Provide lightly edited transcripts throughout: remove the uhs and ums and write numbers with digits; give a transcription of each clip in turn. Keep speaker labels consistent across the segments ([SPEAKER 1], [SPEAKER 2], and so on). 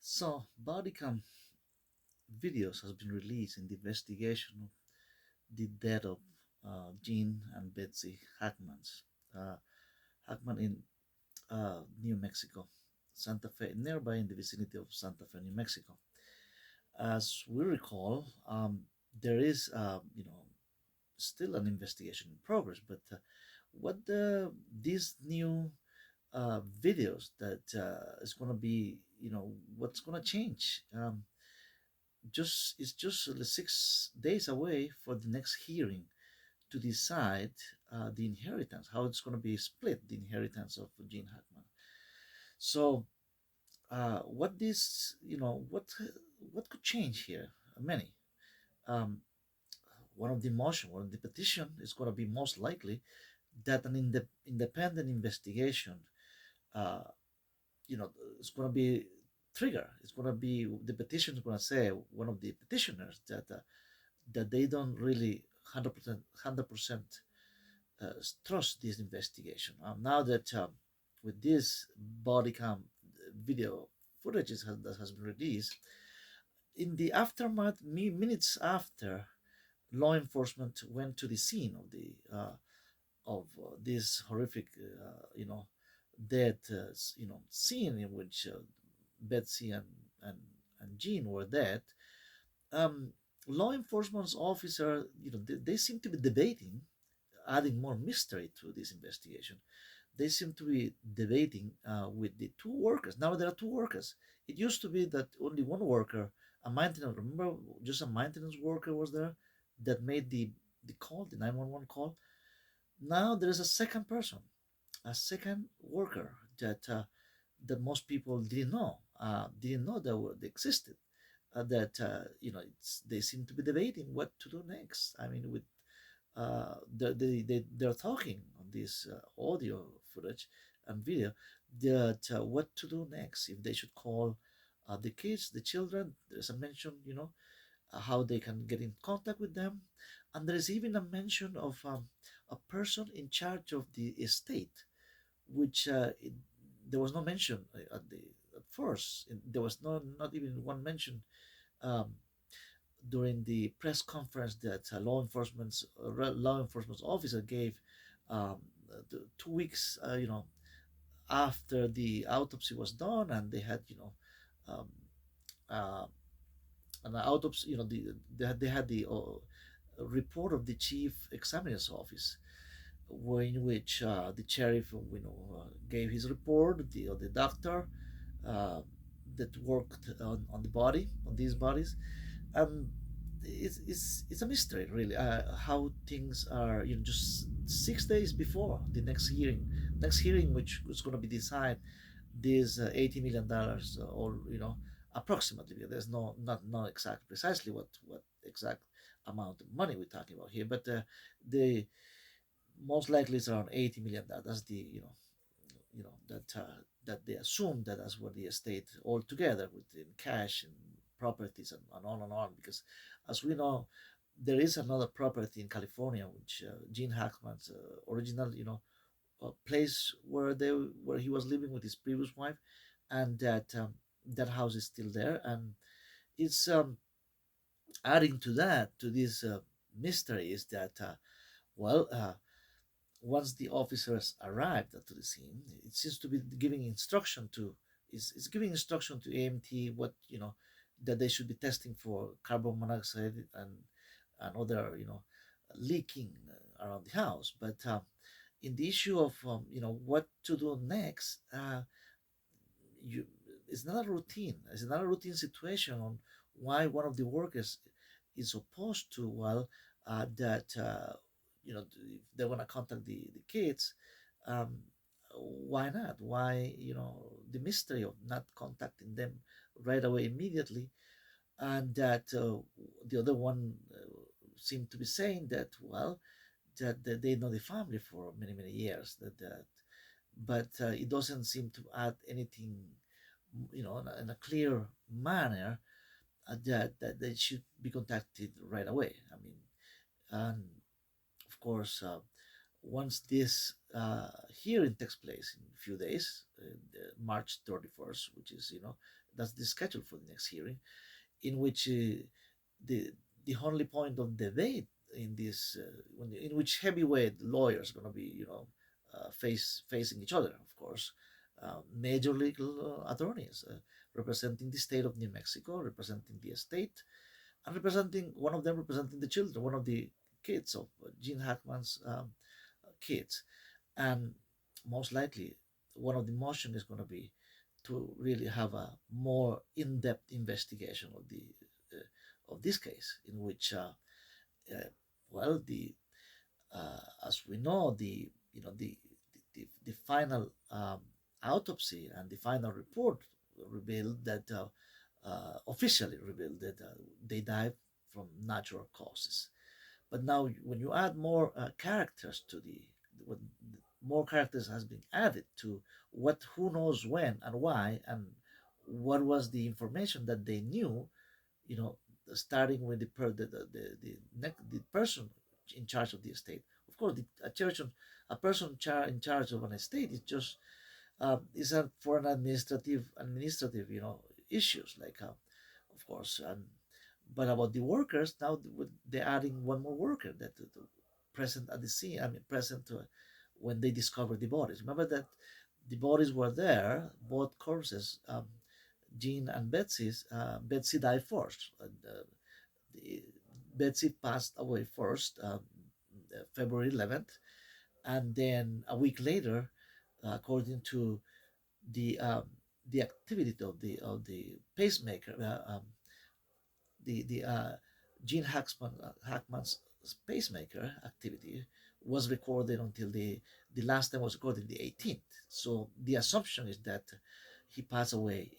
[SPEAKER 1] So, Bodycam videos has been released in the investigation of the death of Jean and Betsy Hackmans. Uh, Hackman in New Mexico, Santa Fe, nearby in the vicinity of Santa Fe, New Mexico. As we recall, there is, still an investigation in progress. But what these new videos that is going to be, what's going to change? Just it's just 6 days away for the next hearing to decide the inheritance, how it's going to be split, the inheritance of Gene Hackman. So, what this, what could change here? Many. Um, one of the petition is going to be most likely that an independent investigation, uh, you know, it's going to be trigger. It's going to be the petition is going to say one of the petitioners that they don't really 100% trust this investigation. Now that with this body cam video footage that has been released, in the aftermath, minutes after law enforcement went to the scene of the this horrific, death, scene in which Betsy and and Jean were dead. Um, Law enforcement officer, they seem to be debating adding more mystery to this investigation. They seem to be debating with the two workers. Now there are two workers. It used to be that only one worker, a maintenance, remember, just a maintenance worker was there that made the call, the 911 call. Now there is a second person, a second worker that most people didn't know they existed. That they seem to be debating what to do next. I mean, with they're talking on this audio footage and video that what to do next, if they should call the kids, the children. There's a mention, how they can get in contact with them, and there is even a mention of a person in charge of the estate, which there was no mention at first. There was not even one mention um, during the press conference that law enforcement officer gave, um, 2 weeks, after the autopsy was done, and they had, um, uh, an autopsy, they had the report of the chief examiner's office, in which the sheriff, gave his report. The doctor uh, that worked on the body, on these bodies. um, it's a mystery, really, how things are. Just 6 days before the next hearing, which was going to be decided this $80 million, or approximately. Because there's not exact precisely what exact amount of money we're talking about here, but the most likely it's around $80 million. That's the that they assume that that's what the estate altogether, within cash and properties, and on and on. Because as we know, there is another property in California, which Gene Hackman's original, place where he was living with his previous wife, and that house is still there. And it's adding to that, to this mystery, is that well once the officers arrived to the scene, it seems to be giving instruction to is giving instruction to AMT, what, that they should be testing for carbon monoxide and other, leaking around the house. But in the issue of, what to do next, you it's not a routine. It's not a routine situation on why one of the workers is supposed to, that if they want to contact the kids, um, why not? Why, the mystery of not contacting them right away immediately, and that the other one seemed to be saying that, that they know the family for many many years, that but it doesn't seem to add anything, in a clear manner, that they should be contacted right away. I mean, and of course, once this hearing takes place in a few days, March 31st, which is, that's the schedule for the next hearing, in which the the only point of debate in this in which heavyweight lawyers are going to be facing each other, of course, major legal attorneys representing the state of New Mexico, representing the state, and representing one of them representing the children, one of the kids of Gene Hackman's kids. And most likely one of the motion is going to be to really have a more in-depth investigation of this case, in which uh, well the as we know, the final autopsy and the final report revealed that officially revealed that they died from natural causes. But now, when you add more characters to when more characters has been added to what, who knows when and why, and what was the information that they knew, you know, starting with the person in charge of the estate. Of course, a person in charge of an estate is just is for an administrative issues like of course. And but about the workers now, they're adding one more worker that present at the scene. I mean, present when they discovered the bodies. Remember that the bodies were there, both corpses. Jean and Betsy's. Betsy died first. The, Betsy passed away first, February 11th, and then a week later, according to the activity of the pacemaker, the Gene Hackman's pacemaker activity was recorded until the last time was recorded the 18th. So the assumption is that he passed away,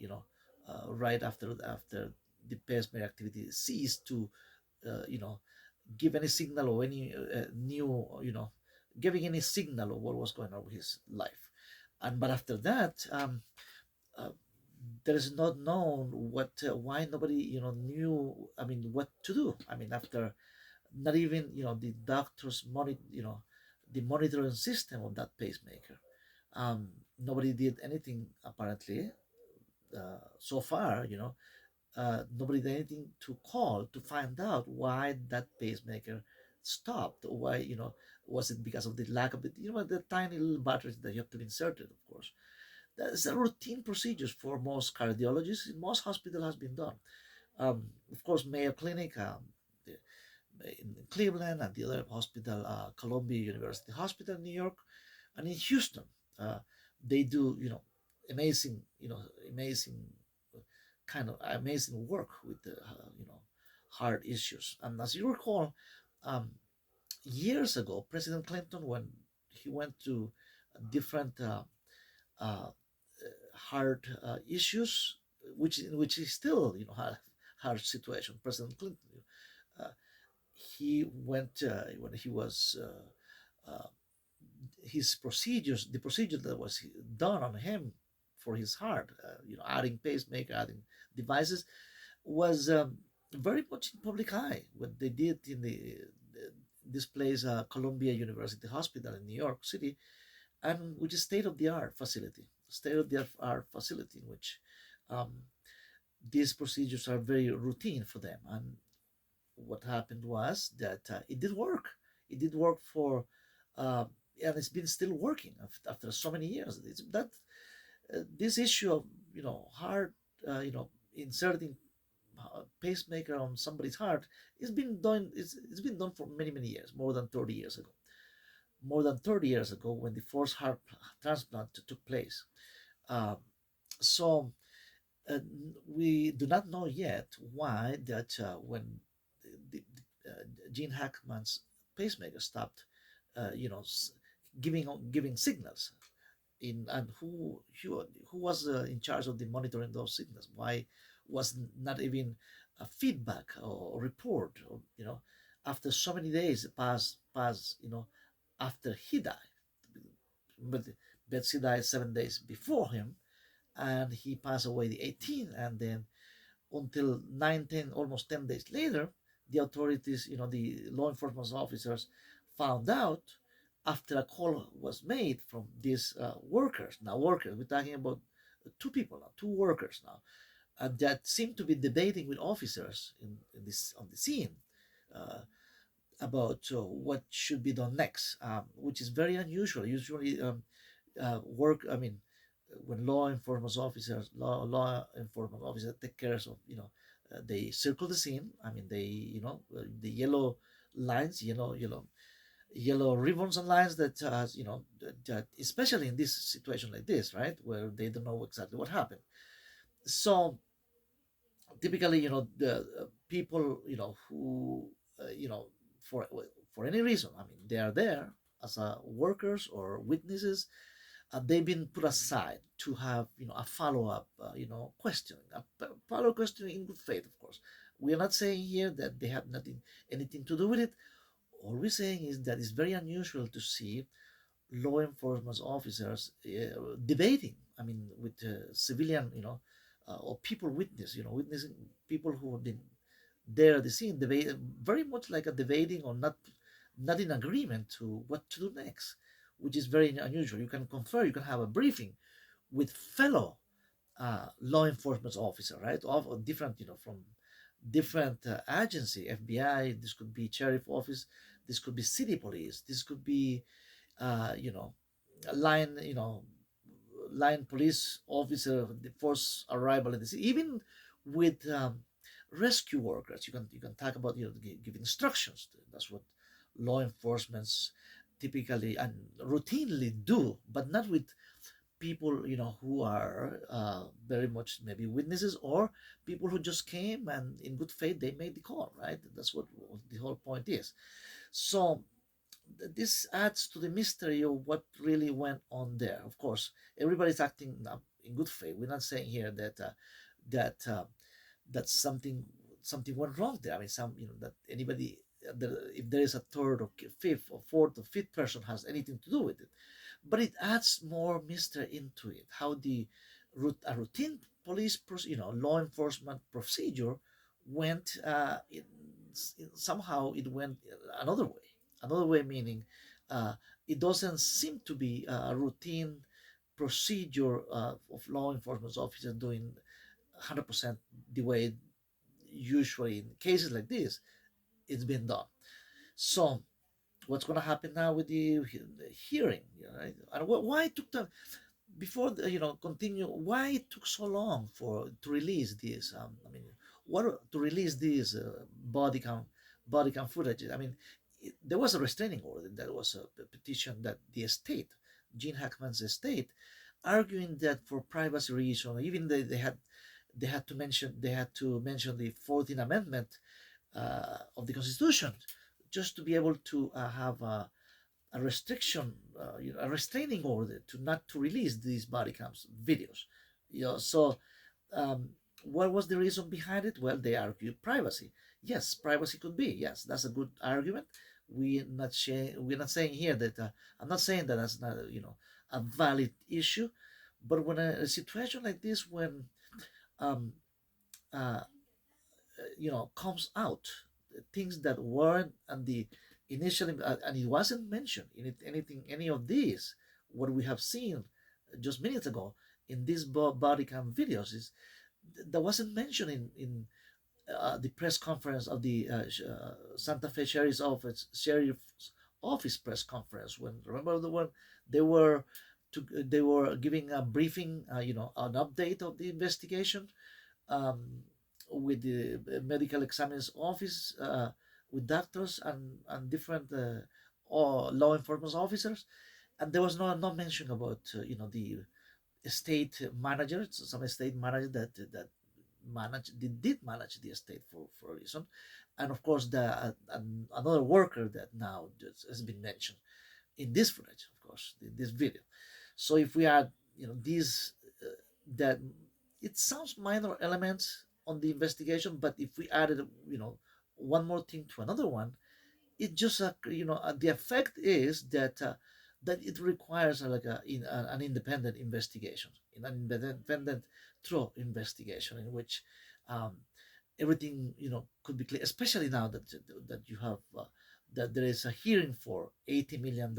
[SPEAKER 1] right after the pacemaker activity ceased to, you know, give any signal or any new, giving any signal of what was going on with his life. And but after that, uh, there is not known what why nobody knew. I mean, what to do. I mean, after not even the doctors the monitoring system of that pacemaker. Nobody did anything apparently so far. Nobody did anything to call to find out why that pacemaker stopped. Why was it because of the lack of the tiny little batteries that you have to be inserted, of course. That's a routine procedures for most cardiologists. In most hospital has been done. Of course, Mayo Clinic in Cleveland and the other hospital, Columbia University Hospital in New York, and in Houston, uh, they do amazing, amazing kind of amazing work with the heart issues. And as you recall, um, years ago, President Clinton, when he went to different uh, hard issues, which is still hard situation. President Clinton, uh, he went when he was his procedures, the procedure that was done on him for his heart, adding pacemaker, adding devices, was very much in public eye. What they did in this place, Columbia University Hospital in New York City, and which is state of the art facility in which um, these procedures are very routine for them. And what happened was that it did work. It did work for, uh, and it's been still working after so many years. It's that this issue of heart, inserting pacemaker on somebody's heart, it's been done for many years, more than 30 years ago. More than 30 years ago, when the first heart transplant took place. Uh, so we do not know yet why that when Gene Hackman's pacemaker stopped, you know, giving signals in, and who was in charge of the monitoring those signals? Why was not even a feedback or report? Or, after so many days pass, after he died, but Betsy died 7 days before him, and he passed away the 18th, and then until 9, 10, almost 10 days later, the authorities, the law enforcement officers found out after a call was made from these workers. Now, workers, we're talking about two people now, two workers now. that seem to be debating with officers in this on the scene uh, about what should be done next, which is very unusual. Usually, work. I mean, when law enforcement officers take care of, they circle the scene. I mean, they, the yellow lines, yellow ribbons and lines that, that especially in this situation like this, right, where they don't know exactly what happened. So typically, the people, who, for for any reason, I mean, they are there as workers or witnesses. They've been put aside to have, a follow-up, questioning, a follow questioning in good faith, of course. We are not saying here that they have nothing, anything to do with it. All we're saying is that it's very unusual to see law enforcement officers debating. I mean, with civilian, or people witnessing people who have been there at the scene, debate, very much like a debating or not in agreement to what to do next, which is very unusual. You can confer, you can have a briefing with fellow law enforcement officer, right? Of different, from different agency, FBI. This could be sheriff office. This could be city police. This could be, you know, line, line police officer, the first arrival in the city. Even with rescue workers, you can talk about, give instructions. That's what law enforcement's typically and routinely do, but not with people, who are very much maybe witnesses, or people who just came and in good faith they made the call, right? That's what the whole point is. So this adds to the mystery of what really went on there. Of course, everybody's acting in good faith. We're not saying here that that that something went wrong there. I mean, that anybody, if there is a third or fifth or fourth or fifth person has anything to do with it, but it adds more mystery into it. How a routine police, law enforcement procedure went, somehow it went another way. Another way meaning, uh, it doesn't seem to be a routine procedure of law enforcement officers doing 100% the way usually in cases like this it's been done. So what's going to happen now with the hearing, right? And why it took time before continue, why it took so long for to release this, I mean, what to release these body cam footage? I mean, there was a restraining order. There was a petition that the estate, Gene Hackman's estate, arguing that for privacy reasons, even they had to mention the 14th Amendment of the Constitution, just to be able to have a restriction, a restraining order to not to release these body cams videos. So um, what was the reason behind it? Well, they argued privacy. Yes, privacy could be. Yes, that's a good argument. We're not saying here that I'm not saying that that's not a valid issue, but when a situation like this, when um, uh, comes out, things that weren't and the initially, and it wasn't mentioned in anything, any of these what we have seen just minutes ago in these body cam videos is that wasn't mentioned in the press conference of the Santa Fe Sheriff's Office press conference. When, remember, the one they were they were giving a briefing, an update of the investigation, um, with the medical examiner's office, with doctors and different or law enforcement officers, and there was no mention about the estate manager, some estate manager that did manage the estate for a reason, and of course the another worker that now just has been mentioned in this footage, of course, in this video. So if we add, these that it sounds minor elements on the investigation, but if we added, one more thing to another one, it just the effect is that it requires an independent investigation, in an independent thorough investigation in which um, everything could be clear, especially now that you have that there is a hearing for $80 million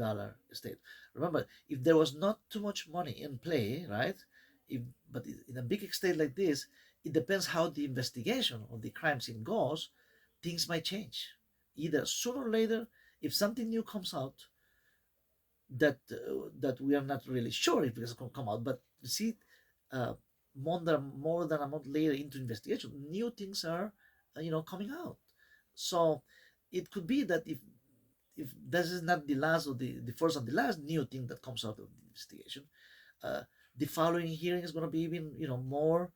[SPEAKER 1] estate. Remember, if there was not too much money in play, right? If but in a big estate like this, it depends how the investigation of the crime scene goes. Things might change. Either sooner or later, if something new comes out that we are not really sure if it's going to come out, but you see, uh, more than a month later into investigation, new things are coming out. So it could be that if this is not the last or the first and the last new thing that comes out of the investigation, uh, the following hearing is going to be even more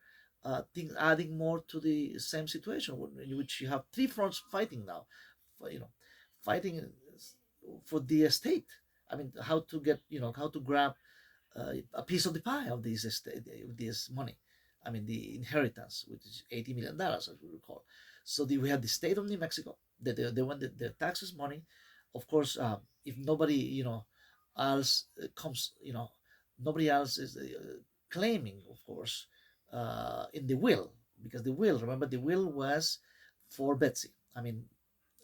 [SPEAKER 1] things, adding more to the same situation, in which you have three fronts fighting now, for, fighting for the estate. I mean, how to get, how to grab a piece of the pie of this estate, this money. I mean, the inheritance, which is $80 million, as we recall. So we had the state of New Mexico. They want the taxes money. Of course, if nobody, else comes, nobody else is claiming, of course, in the will, because the will, remember, the will was for Betsy. I mean,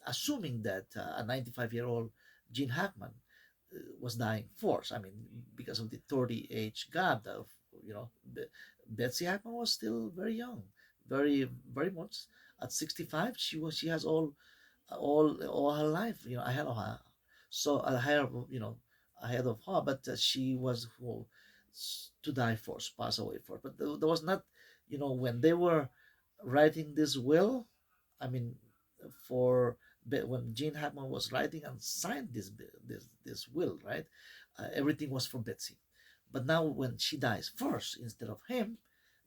[SPEAKER 1] assuming that a 95-year-old Gene Hackman was dying first. I mean, because of the 30 age gap of, you know, Betsy Hackman was still very young, very, very much. At 65, she has all her life, ahead of her. So ahead of her, but she was who to die first, pass away first. But there was not, when they were writing this will, I mean, for when Gene Hackman was writing and signed this will, right? Everything was for Betsy. But now when she dies first instead of him,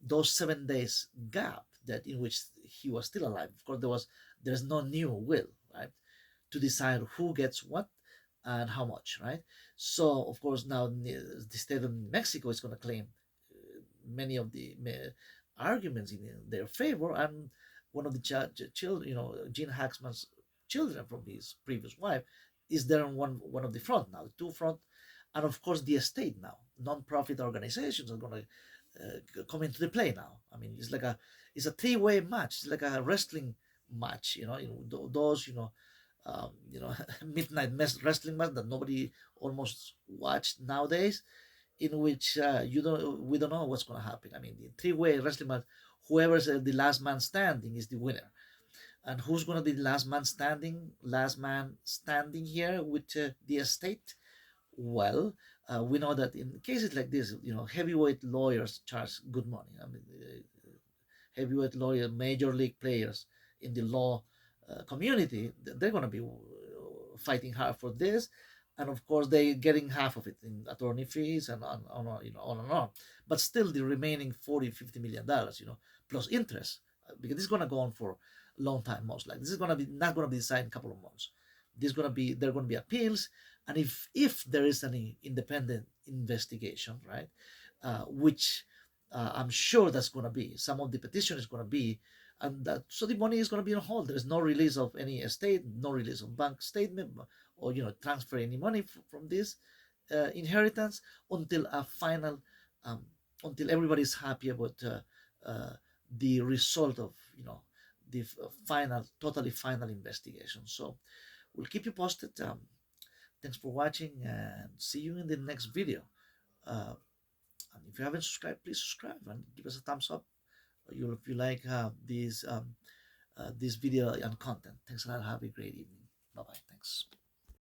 [SPEAKER 1] those 7 days gap that in which he was still alive. Of course, there's no new will, right? To decide who gets what and how much, right? So of course now the state of New Mexico is going to claim many of the arguments in their favor, and one of the children, Gene Hackman's children from his previous wife, is there on one of the front now, the two front, and of course the estate now, non-profit organizations are going to come into the play now. I mean, it's a three-way match. It's like a wrestling match, those midnight wrestling match that nobody almost watched nowadays, in which we don't know what's going to happen. I mean, the three-way wrestling match, whoever's the last man standing is the winner. And who's going to be the last man standing? Last man standing here with the estate? Well, we know that in cases like this, heavyweight lawyers charge good money. I mean, heavyweight lawyer, major league players in the law community, they're going to be fighting hard for this, and of course they're getting half of it in attorney fees and on and on. But still, the remaining 40-50 million dollars, plus interest, because this is going to go on for a long time. Most likely, this is going to be not going to be decided in a couple of months. This going to be There are going to be appeals, and if there is any independent investigation, right, which I'm sure that's going to be. Some of the petition is going to be, and so the money is going to be on hold. There is no release of any estate, no release of bank statement, or transfer any money from this inheritance until a final, um, until everybody's happy about uh, the result of the totally final investigation. So we'll keep you posted. Thanks for watching, and see you in the next video. Uh, and if you haven't subscribed, please subscribe and give us a thumbs up. If you like this video and content. Thanks a lot. Have a great evening. Bye bye. Thanks.